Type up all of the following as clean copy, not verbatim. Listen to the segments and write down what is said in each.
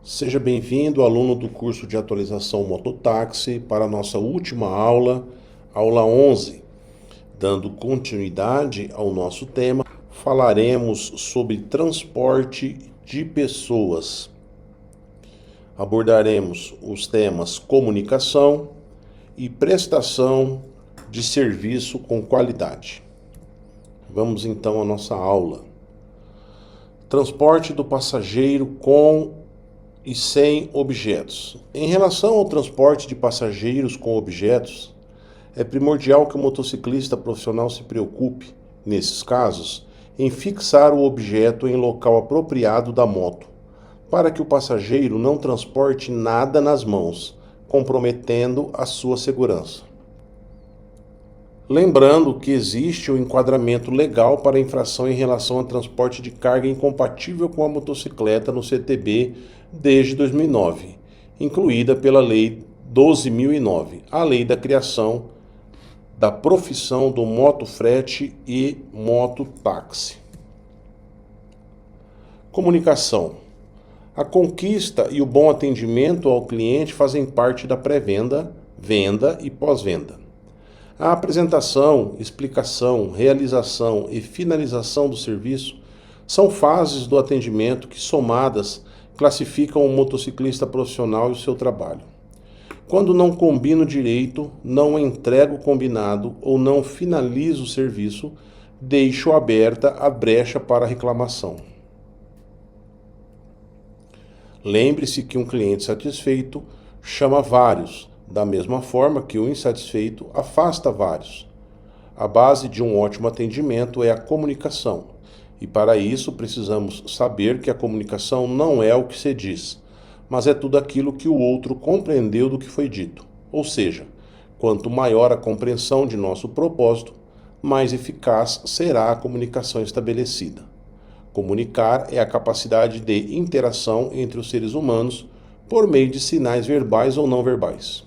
Seja bem-vindo, aluno do curso de atualização Mototáxi, para a nossa última aula, aula 11. Dando continuidade ao nosso tema, falaremos sobre transporte de pessoas. Abordaremos os temas comunicação e prestação de serviço com qualidade. Vamos então à nossa aula. Transporte do passageiro com e sem objetos. Em relação ao transporte de passageiros com objetos, é primordial que o motociclista profissional se preocupe, nesses casos, em fixar o objeto em local apropriado da moto, para que o passageiro não transporte nada nas mãos, comprometendo a sua segurança. Lembrando que existe o enquadramento legal para infração em relação ao transporte de carga incompatível com a motocicleta no CTB desde 2009, incluída pela Lei 12.009, a Lei da Criação da Profissão do Motofrete e Mototáxi. Comunicação. A conquista e o bom atendimento ao cliente fazem parte da pré-venda, venda e pós-venda. A apresentação, explicação, realização e finalização do serviço são fases do atendimento que, somadas, classificam o motociclista profissional e o seu trabalho. Quando não combino direito, não entrego o combinado ou não finalizo o serviço, deixo aberta a brecha para reclamação. Lembre-se que um cliente satisfeito chama vários, da mesma forma que o insatisfeito afasta vários. A base de um ótimo atendimento é a comunicação, e para isso precisamos saber que a comunicação não é o que se diz, mas é tudo aquilo que o outro compreendeu do que foi dito. Ou seja, quanto maior a compreensão de nosso propósito, mais eficaz será a comunicação estabelecida. Comunicar é a capacidade de interação entre os seres humanos por meio de sinais verbais ou não verbais.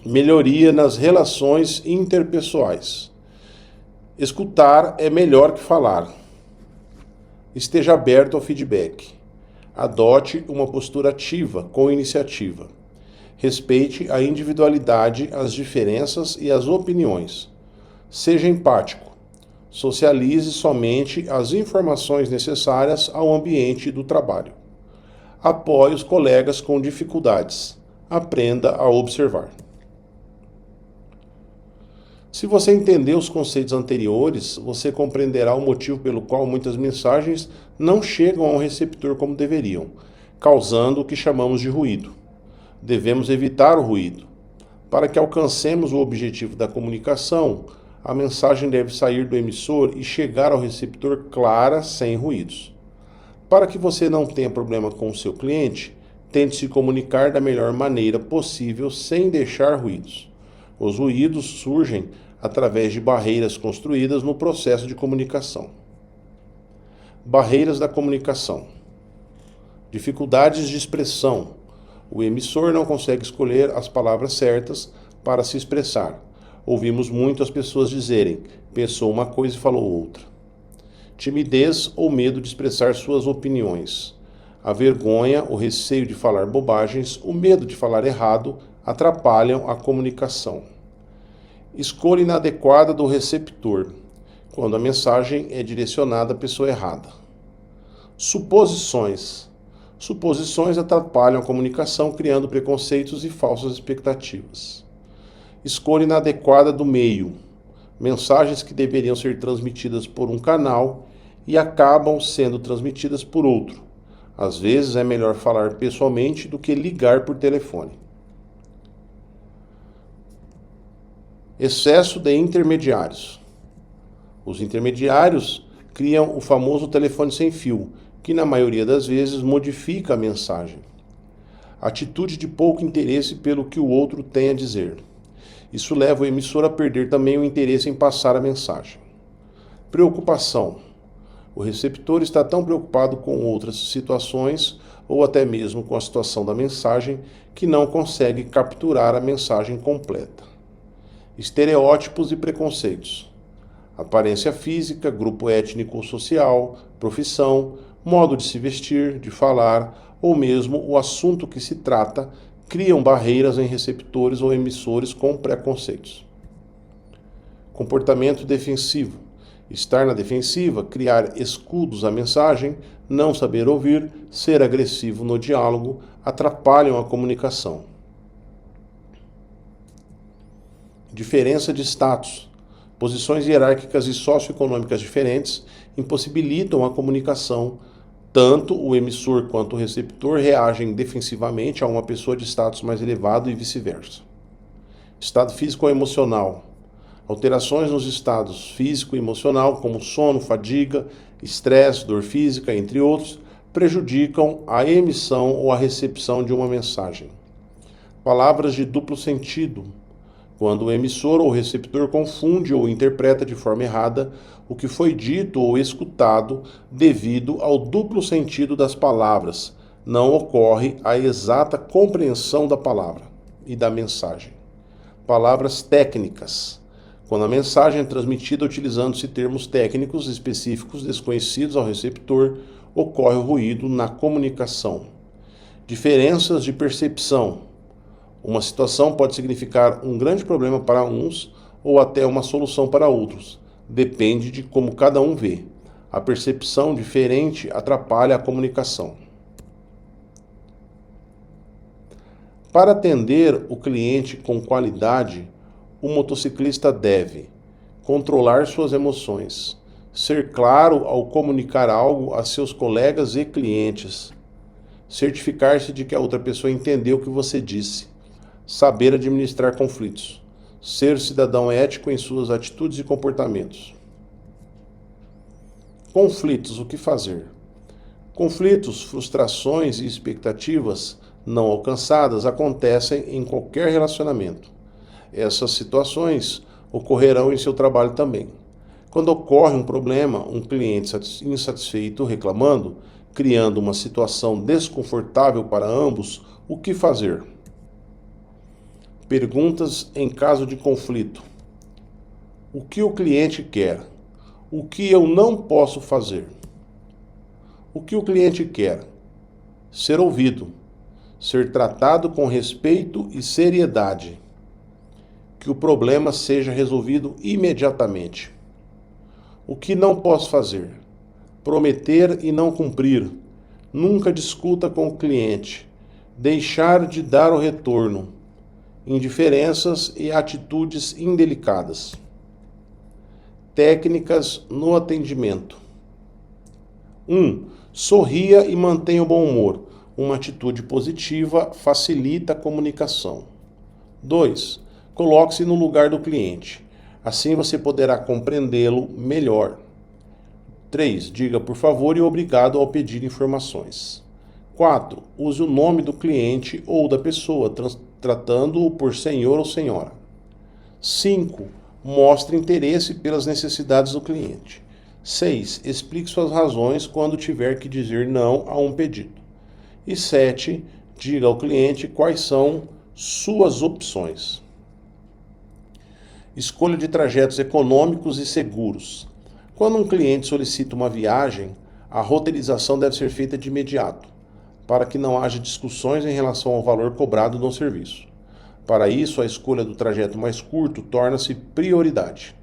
Melhoria nas relações interpessoais. Escutar é melhor que falar. Esteja aberto ao feedback. Adote uma postura ativa, com iniciativa. Respeite a individualidade, as diferenças e as opiniões. Seja empático. Socialize somente as informações necessárias ao ambiente do trabalho. Apoie os colegas com dificuldades. Aprenda a observar. Se você entender os conceitos anteriores, você compreenderá o motivo pelo qual muitas mensagens não chegam ao receptor como deveriam, causando o que chamamos de ruído. Devemos evitar o ruído. Para que alcancemos o objetivo da comunicação, a mensagem deve sair do emissor e chegar ao receptor clara, sem ruídos. Para que você não tenha problema com o seu cliente, tente se comunicar da melhor maneira possível sem deixar ruídos. Os ruídos surgem através de barreiras construídas no processo de comunicação. Barreiras da comunicação. Dificuldades de expressão. O emissor não consegue escolher as palavras certas para se expressar. Ouvimos muito as pessoas dizerem, pensou uma coisa e falou outra. Timidez ou medo de expressar suas opiniões. A vergonha, o receio de falar bobagens, o medo de falar errado atrapalham a comunicação. Escolha inadequada do receptor, quando a mensagem é direcionada à pessoa errada. Suposições. Suposições atrapalham a comunicação, criando preconceitos e falsas expectativas. Escolha inadequada do meio. Mensagens que deveriam ser transmitidas por um canal e acabam sendo transmitidas por outro. Às vezes é melhor falar pessoalmente do que ligar por telefone. Excesso de intermediários. Os intermediários criam o famoso telefone sem fio, que na maioria das vezes modifica a mensagem. Atitude de pouco interesse pelo que o outro tem a dizer. Isso leva o emissor a perder também o interesse em passar a mensagem. Preocupação. O receptor está tão preocupado com outras situações ou até mesmo com a situação da mensagem que não consegue capturar a mensagem completa. Estereótipos e preconceitos. Aparência física, grupo étnico ou social, profissão, modo de se vestir, de falar, ou mesmo o assunto que se trata, criam barreiras em receptores ou emissores com preconceitos. Comportamento defensivo. Estar na defensiva, criar escudos à mensagem, não saber ouvir, ser agressivo no diálogo, atrapalham a comunicação. Diferença de status. Posições hierárquicas e socioeconômicas diferentes impossibilitam a comunicação. Tanto o emissor quanto o receptor reagem defensivamente a uma pessoa de status mais elevado e vice-versa. Estado físico ou emocional. Alterações nos estados físico e emocional, como sono, fadiga, estresse, dor física, entre outros, prejudicam a emissão ou a recepção de uma mensagem. Palavras de duplo sentido. Quando o emissor ou receptor confunde ou interpreta de forma errada o que foi dito ou escutado devido ao duplo sentido das palavras, não ocorre a exata compreensão da palavra e da mensagem. Palavras técnicas. Quando a mensagem é transmitida utilizando-se termos técnicos específicos desconhecidos ao receptor, ocorre o ruído na comunicação. Diferenças de percepção. Uma situação pode significar um grande problema para uns ou até uma solução para outros. Depende de como cada um vê. A percepção diferente atrapalha a comunicação. Para atender o cliente com qualidade, o motociclista deve controlar suas emoções, ser claro ao comunicar algo a seus colegas e clientes, certificar-se de que a outra pessoa entendeu o que você disse, saber administrar conflitos, ser cidadão ético em suas atitudes e comportamentos. Conflitos, o que fazer? Conflitos, frustrações e expectativas não alcançadas acontecem em qualquer relacionamento. Essas situações ocorrerão em seu trabalho também. Quando ocorre um problema, um cliente insatisfeito reclamando, criando uma situação desconfortável para ambos, o que fazer? Perguntas em caso de conflito. O que o cliente quer? O que eu não posso fazer? O que o cliente quer? Ser ouvido, ser tratado com respeito e seriedade. Que o problema seja resolvido imediatamente. O que não posso fazer? Prometer e não cumprir. Nunca discuta com o cliente. Deixar de dar o retorno. Indiferenças e atitudes indelicadas. Técnicas no atendimento. 1. Sorria e mantenha o bom humor. Uma atitude positiva facilita a comunicação. 2. Coloque-se no lugar do cliente. Assim você poderá compreendê-lo melhor. 3. Diga por favor e obrigado ao pedir informações. 4. Use o nome do cliente ou da pessoa, tratando-o por senhor ou senhora. 5. Mostre interesse pelas necessidades do cliente. 6. Explique suas razões quando tiver que dizer não a um pedido. E 7. Diga ao cliente quais são suas opções. Escolha de trajetos econômicos e seguros. Quando um cliente solicita uma viagem, a roteirização deve ser feita de imediato, para que não haja discussões em relação ao valor cobrado no serviço. Para isso, a escolha do trajeto mais curto torna-se prioridade.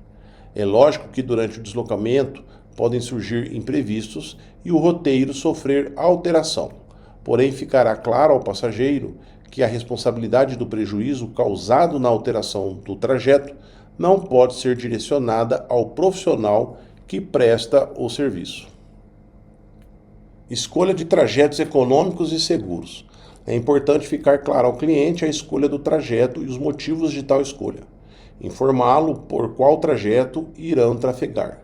É lógico que durante o deslocamento podem surgir imprevistos e o roteiro sofrer alteração. Porém, ficará claro ao passageiro que a responsabilidade do prejuízo causado na alteração do trajeto não pode ser direcionada ao profissional que presta o serviço. Escolha de trajetos econômicos e seguros. É importante ficar claro ao cliente a escolha do trajeto e os motivos de tal escolha. Informá-lo por qual trajeto irão trafegar.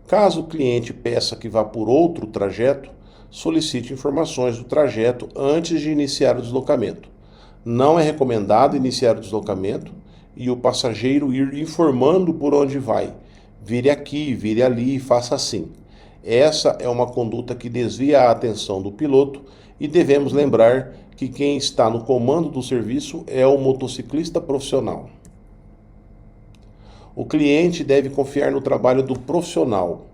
Caso o cliente peça que vá por outro trajeto, solicite informações do trajeto antes de iniciar o deslocamento. Não é recomendado iniciar o deslocamento e o passageiro ir informando por onde vai. Vire aqui, vire ali, faça assim. Essa é uma conduta que desvia a atenção do piloto e devemos lembrar que quem está no comando do serviço é o motociclista profissional. O cliente deve confiar no trabalho do profissional.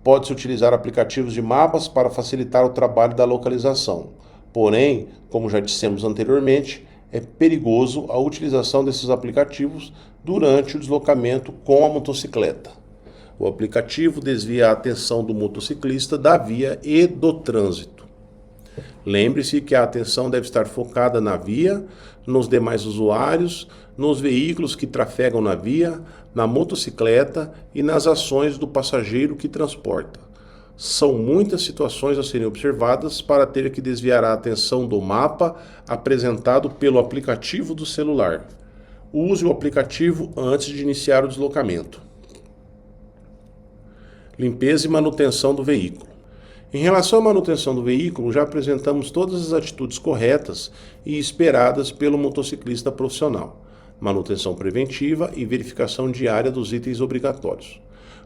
Pode-se utilizar aplicativos de mapas para facilitar o trabalho da localização. Porém, como já dissemos anteriormente, é perigoso a utilização desses aplicativos durante o deslocamento com a motocicleta. O aplicativo desvia a atenção do motociclista da via e do trânsito. Lembre-se que a atenção deve estar focada na via, nos demais usuários, nos veículos que trafegam na via, na motocicleta e nas ações do passageiro que transporta. São muitas situações a serem observadas para ter que desviar a atenção do mapa apresentado pelo aplicativo do celular. Use o aplicativo antes de iniciar o deslocamento. Limpeza e manutenção do veículo. Em relação à manutenção do veículo, já apresentamos todas as atitudes corretas e esperadas pelo motociclista profissional. Manutenção preventiva e verificação diária dos itens obrigatórios.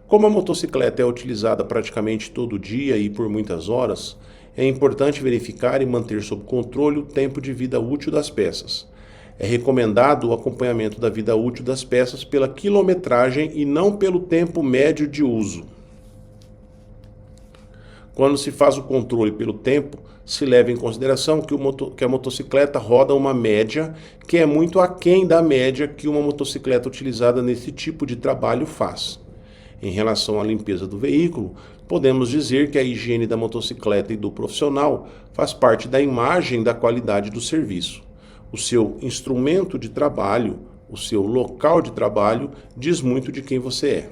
Como a motocicleta é utilizada praticamente todo dia e por muitas horas, é importante verificar e manter sob controle o tempo de vida útil das peças. É recomendado o acompanhamento da vida útil das peças pela quilometragem e não pelo tempo médio de uso. Quando se faz o controle pelo tempo, se leva em consideração que a motocicleta roda uma média que é muito aquém da média que uma motocicleta utilizada nesse tipo de trabalho faz. Em relação à limpeza do veículo, podemos dizer que a higiene da motocicleta e do profissional faz parte da imagem da qualidade do serviço. O seu instrumento de trabalho, o seu local de trabalho, diz muito de quem você é.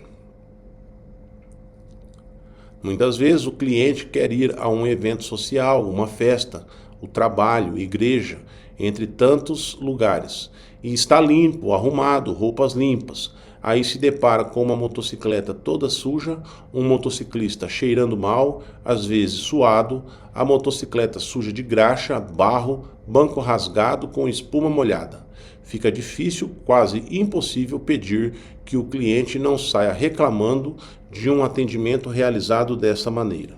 Muitas vezes o cliente quer ir a um evento social, uma festa, o trabalho, igreja, entre tantos lugares, e está limpo, arrumado, roupas limpas. Aí se depara com uma motocicleta toda suja, um motociclista cheirando mal, às vezes suado, a motocicleta suja de graxa, barro, banco rasgado com espuma molhada. Fica difícil, quase impossível pedir que o cliente não saia reclamando de um atendimento realizado dessa maneira.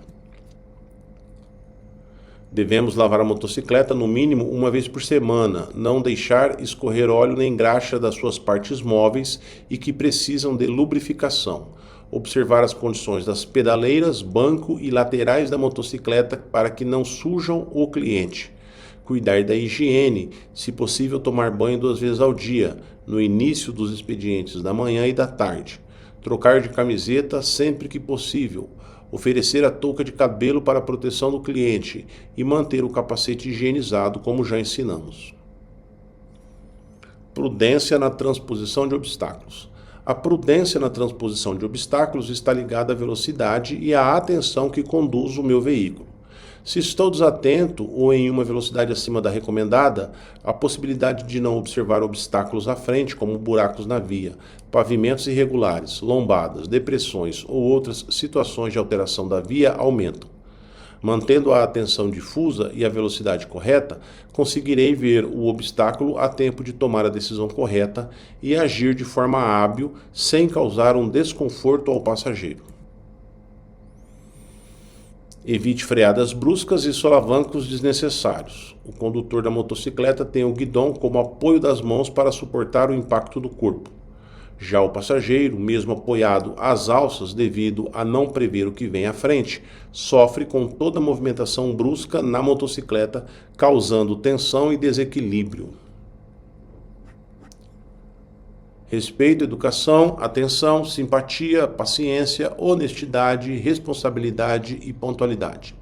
Devemos lavar a motocicleta no mínimo uma vez por semana, não deixar escorrer óleo nem graxa das suas partes móveis e que precisam de lubrificação. Observar as condições das pedaleiras, banco e laterais da motocicleta para que não sujam o cliente. Cuidar da higiene, se possível tomar banho 2 vezes ao dia, no início dos expedientes da manhã e da tarde. Trocar de camiseta sempre que possível. Oferecer a touca de cabelo para a proteção do cliente e manter o capacete higienizado, como já ensinamos. Prudência na transposição de obstáculos. A prudência na transposição de obstáculos está ligada à velocidade e à atenção que conduz o meu veículo. Se estou desatento ou em uma velocidade acima da recomendada, a possibilidade de não observar obstáculos à frente, como buracos na via, pavimentos irregulares, lombadas, depressões ou outras situações de alteração da via aumentam. Mantendo a atenção difusa e a velocidade correta, conseguirei ver o obstáculo a tempo de tomar a decisão correta e agir de forma hábil, sem causar um desconforto ao passageiro. Evite freadas bruscas e solavancos desnecessários. O condutor da motocicleta tem o guidão como apoio das mãos para suportar o impacto do corpo. Já o passageiro, mesmo apoiado às alças devido a não prever o que vem à frente, sofre com toda a movimentação brusca na motocicleta, causando tensão e desequilíbrio. Respeito, educação, atenção, simpatia, paciência, honestidade, responsabilidade e pontualidade.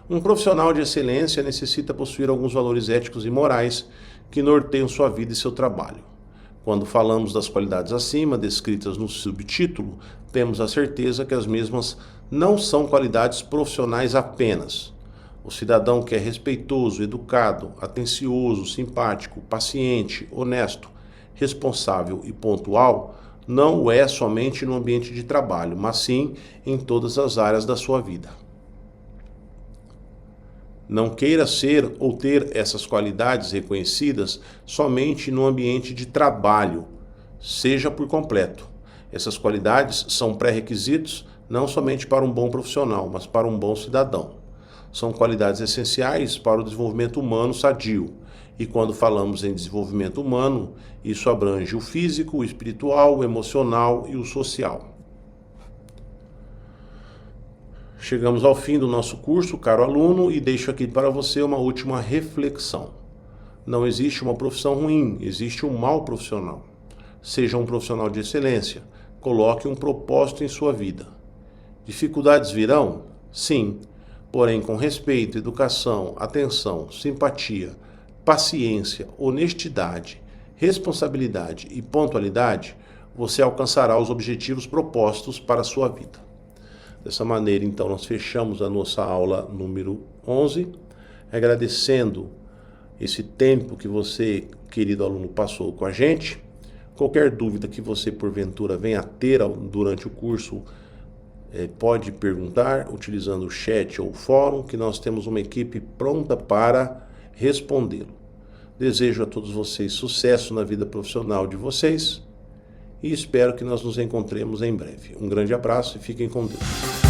Um profissional de excelência necessita possuir alguns valores éticos e morais que norteiam sua vida e seu trabalho. Quando falamos das qualidades acima, descritas no subtítulo, temos a certeza que as mesmas não são qualidades profissionais apenas. O cidadão que é respeitoso, educado, atencioso, simpático, paciente, honesto, responsável e pontual, não o é somente no ambiente de trabalho, mas sim em todas as áreas da sua vida. Não queira ser ou ter essas qualidades reconhecidas somente no ambiente de trabalho, seja por completo. Essas qualidades são pré-requisitos não somente para um bom profissional, mas para um bom cidadão. São qualidades essenciais para o desenvolvimento humano sadio. E quando falamos em desenvolvimento humano, isso abrange o físico, o espiritual, o emocional e o social. Chegamos ao fim do nosso curso, caro aluno, e deixo aqui para você uma última reflexão. Não existe uma profissão ruim, existe um mau profissional. Seja um profissional de excelência, coloque um propósito em sua vida. Dificuldades virão? Sim, porém com respeito, educação, atenção, simpatia, paciência, honestidade, responsabilidade e pontualidade, você alcançará os objetivos propostos para a sua vida. Dessa maneira, então, nós fechamos a nossa aula número 11, agradecendo esse tempo que você, querido aluno, passou com a gente. Qualquer dúvida que você, porventura, venha a ter durante o curso, pode perguntar, utilizando o chat ou o fórum, que nós temos uma equipe pronta para respondê-lo. Desejo a todos vocês sucesso na vida profissional de vocês, e espero que nós nos encontremos em breve. Um grande abraço e fiquem com Deus.